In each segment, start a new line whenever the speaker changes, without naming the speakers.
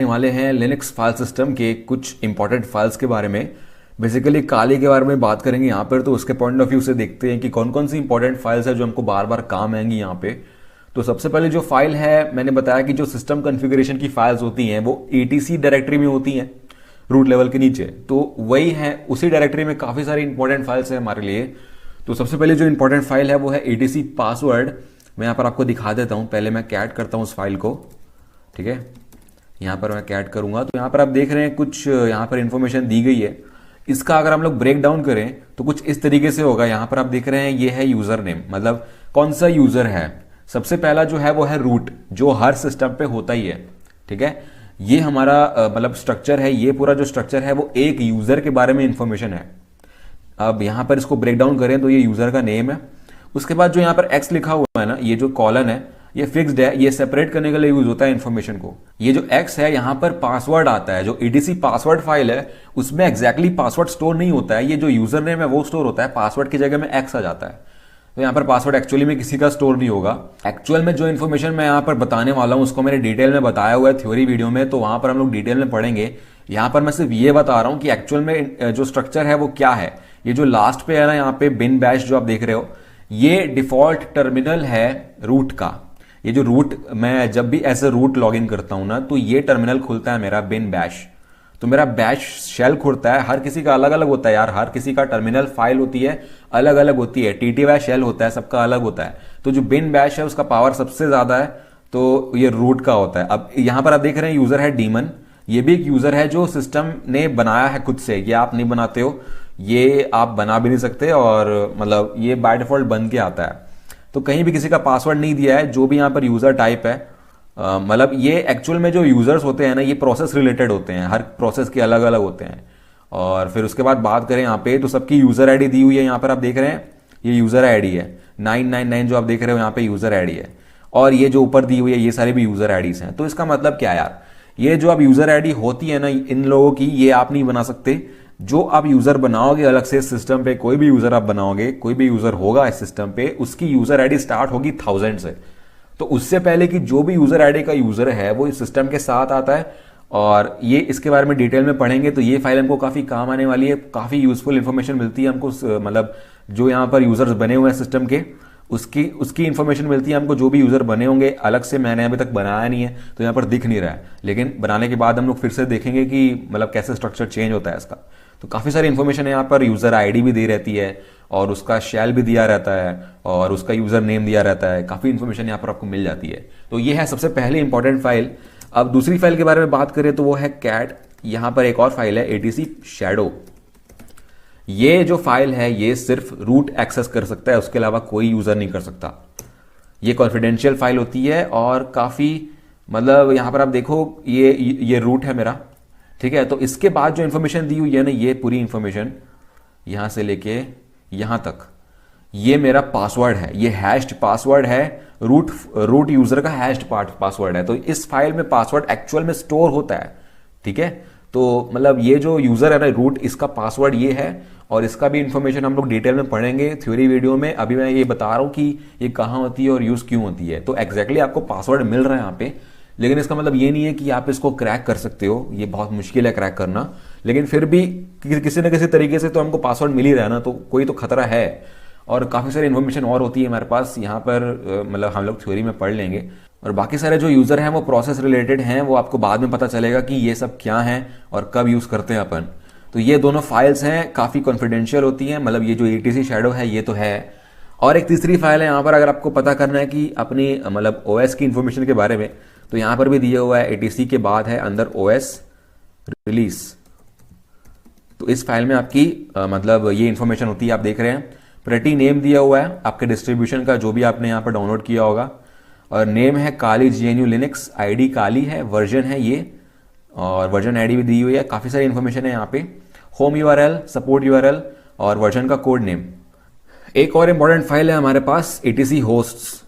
वाले हैं Linux file system के कुछ इंपॉर्टेंट फाइल्स के बारे में। बेसिकली काली के बारे में बात करेंगे यहाँ पर, तो उसके पॉइंट ऑफ व्यू से देखते हैं कि कौन कौन सी इंपॉर्टेंट फाइल्स है जो हमको बार बार काम आएंगी यहाँ पे। तो सबसे पहले जो फाइल है, मैंने बताया कि जो सिस्टम कॉन्फ़िगरेशन की फाइल्स होती हैं वो etc डायरेक्टरी में होती हैं रूट लेवल के नीचे, तो वही है उसी डायरेक्टरी में काफ़ी सारी इंपॉर्टेंट फाइल्स है हमारे लिए। तो सबसे पहले जो इंपॉर्टेंट फाइल है वो है etc पासवर्ड। मैं यहाँ पर आपको दिखा देता हूँ, पहले मैं कैट करता हूँ उस फाइल को। ठीक है, यहाँ पर मैं कैट करूंगा तो यहाँ पर आप देख रहे हैं कुछ यहाँ पर इंफॉर्मेशन दी गई है। इसका अगर हम लोग ब्रेक डाउन करें तो कुछ इस तरीके से होगा। यहाँ पर आप देख रहे हैं ये है यूजर नेम, मतलब कौन सा यूजर है। सबसे पहला जो है वो है रूट, जो हर सिस्टम पे होता ही है। ठीक है, ये हमारा मतलब स्ट्रक्चर है। ये पूरा जो स्ट्रक्चर है वो एक यूजर के बारे में इंफॉर्मेशन है। अब यहाँ पर इसको ब्रेक डाउन करें तो ये यूजर का नेम है। उसके बाद जो यहाँ पर एक्स लिखा हुआ है ना, ये जो कॉलन है ये फिक्स्ड है, ये सेपरेट करने के लिए यूज होता है इन्फॉर्मेशन को। ये जो x है यहाँ पर पासवर्ड आता है। जो etc पासवर्ड फाइल है उसमें एग्जैक्टली पासवर्ड स्टोर नहीं होता है, ये जो यूजर नेम है वो स्टोर होता है, पासवर्ड की जगह में x आ जाता है। तो यहाँ पर पासवर्ड एक्चुअली में किसी का स्टोर नहीं होगा। एक्चुअल में जो इन्फॉर्मेशन मैं यहाँ पर बताने वाला हूँ उसको मैंने डिटेल में बताया हुआ है थ्योरी वीडियो में, तो वहां पर हम लोग डिटेल में पढ़ेंगे। यहाँ पर मैं सिर्फ ये बता रहा हूँ कि एक्चुअल में जो स्ट्रक्चर है वो क्या है। ये जो लास्ट पे है ना, यहाँ पे बिन बैश जो आप देख रहे हो, ये डिफॉल्ट टर्मिनल है रूट का। ये जो रूट, मैं जब भी ऐसे रूट लॉगिन करता हूं ना तो ये टर्मिनल खुलता है मेरा बिन बैश। तो मेरा बैश शेल खुलता है। हर किसी का अलग अलग होता है यार, हर किसी का टर्मिनल फाइल होती है अलग अलग होती है, TTY शेल होता है, सबका अलग होता है। तो जो बिन बैश है उसका पावर सबसे ज्यादा है, तो ये रूट का होता है। अब यहां पर आप देख रहे हैं यूजर है डीमन। ये भी एक यूजर है जो सिस्टम ने बनाया है खुद से, ये आप नहीं बनाते हो, ये आप बना भी नहीं सकते, और मतलब ये बाय डिफॉल्ट बन के आता है। तो कहीं भी किसी का पासवर्ड नहीं दिया है। जो भी यहाँ पर यूजर टाइप है, मतलब ये एक्चुअल में जो यूजर्स होते हैं ना, ये प्रोसेस रिलेटेड होते हैं, हर प्रोसेस के अलग अलग होते हैं। और फिर उसके बाद बात करें यहाँ पे, तो सबकी यूजर आईडी दी हुई है। यहाँ पर आप देख रहे हैं ये यूजर आईडी है 999 जो आप देख रहे हो यहाँ पे यूजर आईडी है, और ये जो ऊपर दी हुई है ये सारी भी यूजर आईडीज हैं। तो इसका मतलब क्या है यार, ये जो अब यूजर आईडी होती है ना इन लोगों की, ये आप नहीं बना सकते। जो आप यूजर बनाओगे अलग से सिस्टम पे, कोई भी यूजर आप बनाओगे, कोई भी यूजर होगा इस सिस्टम पे, उसकी यूजर आईडी स्टार्ट होगी 1000 से। तो उससे पहले कि जो भी यूजर आईडी का यूजर है वो इस सिस्टम के साथ आता है, और ये इसके बारे में डिटेल में पढ़ेंगे। तो ये फाइल हमको काफी काम आने वाली है, काफी यूजफुल इंफॉर्मेशन मिलती है हमको, मतलब जो यहाँ पर यूजर्स बने हुए हैं सिस्टम के उसकी इंफॉर्मेशन मिलती है हमको। जो भी यूजर बने होंगे अलग से, मैंने अभी तक बनाया नहीं है तो यहाँ पर दिख नहीं रहा है, लेकिन बनाने के बाद हम लोग फिर से देखेंगे कि मतलब कैसे स्ट्रक्चर चेंज होता है इसका। तो काफी सारी इंफॉर्मेशन है यहाँ पर। यूजर आईडी भी दी रहती है, और उसका शेल भी दिया रहता है, और उसका यूजर नेम दिया रहता है। काफी इंफॉर्मेशन यहाँ पर आपको मिल जाती है। तो ये है सबसे पहले इंपॉर्टेंट फाइल। अब दूसरी फाइल के बारे में बात करें तो वो है कैट। यहाँ पर एक और फाइल है etc शैडो। ये जो फाइल है ये सिर्फ रूट एक्सेस कर सकता है, उसके अलावा कोई यूजर नहीं कर सकता। ये कॉन्फिडेंशियल फाइल होती है, और काफी मतलब यहाँ पर आप देखो ये रूट है मेरा। ठीक है, तो इसके बाद जो इन्फॉर्मेशन दी हुई है ना, ये पूरी इंफॉर्मेशन यहां से लेके यहां तक, ये मेरा पासवर्ड है, ये हैश्ड पासवर्ड है। रूट यूजर का हैश्ड पासवर्ड है। तो इस फाइल में पासवर्ड एक्चुअल में स्टोर होता है। ठीक है, तो मतलब ये जो यूजर है ना रूट, इसका पासवर्ड ये है, और इसका भी इंफॉर्मेशन हम लोग डिटेल में पढ़ेंगे थ्योरी वीडियो में। अभी मैं ये बता रहा हूं कि ये कहां होती है और यूज क्यों होती है। तो एग्जैक्टली आपको पासवर्ड मिल रहा है यहाँ पे, लेकिन इसका मतलब ये नहीं है कि आप इसको क्रैक कर सकते हो, ये बहुत मुश्किल है क्रैक करना। लेकिन फिर भी किसी न किसी तरीके से तो हमको पासवर्ड मिल ही रहा है ना, तो कोई तो खतरा है। और काफी सारी इन्फॉर्मेशन और होती है हमारे पास यहाँ पर, मतलब हम लोग थ्योरी में पढ़ लेंगे। और बाकी सारे जो यूजर हैं वो प्रोसेस रिलेटेड हैं, वो आपको बाद में पता चलेगा कि ये सब क्या है और कब यूज करते हैं अपन। तो ये दोनों फाइल्स हैं, काफी कॉन्फिडेंशियल होती हैं। मतलब ये जो etc शैडो है ये तो है। और एक तीसरी फाइल है यहाँ पर, अगर आपको पता करना है कि अपनी मतलब OS की इंफॉर्मेशन के बारे में, तो यहां पर भी दिया हुआ है etc के बाद है अंदर OS रिलीज। तो इस फाइल में आपकी मतलब ये इंफॉर्मेशन होती है, आप देख रहे हैं। प्रेटी नेम दिया हुआ है आपके डिस्ट्रीब्यूशन का, जो भी आपने यहाँ पर डाउनलोड किया होगा, और नेम है काली GNU लिनक्स, आईडी काली है, वर्जन है ये, और वर्जन आईडी भी दी हुई है। काफी सारी इंफॉर्मेशन है यहाँ पे। होम URL, सपोर्ट URL, और वर्जन का कोड नेम। एक और इंपॉर्टेंट फाइल है हमारे पास etc होस्ट्स।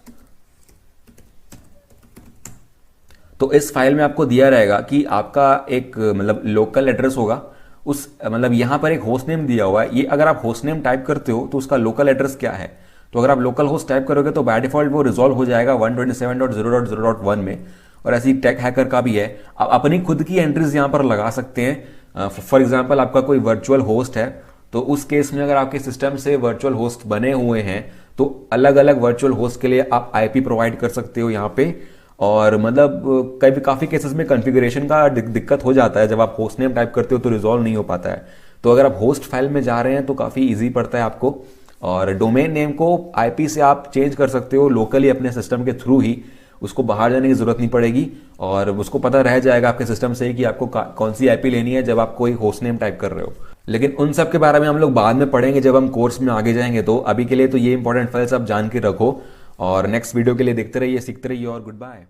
तो इस फाइल में आपको दिया रहेगा कि आपका एक मतलब लोकल एड्रेस होगा, उस मतलब यहां पर एक होस्ट नेम दिया हुआ है। ये अगर आप होस्ट नेम टाइप करते हो तो उसका लोकल एड्रेस क्या है, तो अगर आप लोकल होस्ट टाइप करोगे तो बाय डिफॉल्ट वो रिजॉल्व हो जाएगा 127.0.0.1 में, और ऐसी टेक हैकर का भी है। आप अपनी खुद की एंट्रीज यहाँ पर लगा सकते हैं। फॉर एग्जाम्पल आपका कोई वर्चुअल होस्ट है, तो उस केस में अगर आपके सिस्टम से वर्चुअल होस्ट बने हुए हैं तो अलग अलग वर्चुअल होस्ट के लिए आप आईपी प्रोवाइड कर सकते हो यहाँ पे। और मतलब कई काफ़ी केसेस में कॉन्फ़िगरेशन का दिक्कत हो जाता है, जब आप होस्ट नेम टाइप करते हो तो रिजॉल्व नहीं हो पाता है। तो अगर आप होस्ट फाइल में जा रहे हैं तो काफ़ी इजी पड़ता है आपको। और डोमेन नेम को आईपी से आप चेंज कर सकते हो लोकली अपने सिस्टम के थ्रू ही, उसको बाहर जाने की जरूरत नहीं पड़ेगी और उसको पता रह जाएगा आपके सिस्टम से ही कि आपको कौन सी आईपी लेनी है जब आप कोई होस्ट नेम टाइप कर रहे हो। लेकिन उन सब के बारे में हम लोग बाद में पढ़ेंगे जब हम कोर्स में आगे जाएंगे। तो अभी के लिए तो ये इंपॉर्टेंट फाइल्स आप जान के रखो और नेक्स्ट वीडियो के लिए देखते रहिए, सीखते रहिए और गुड बाय।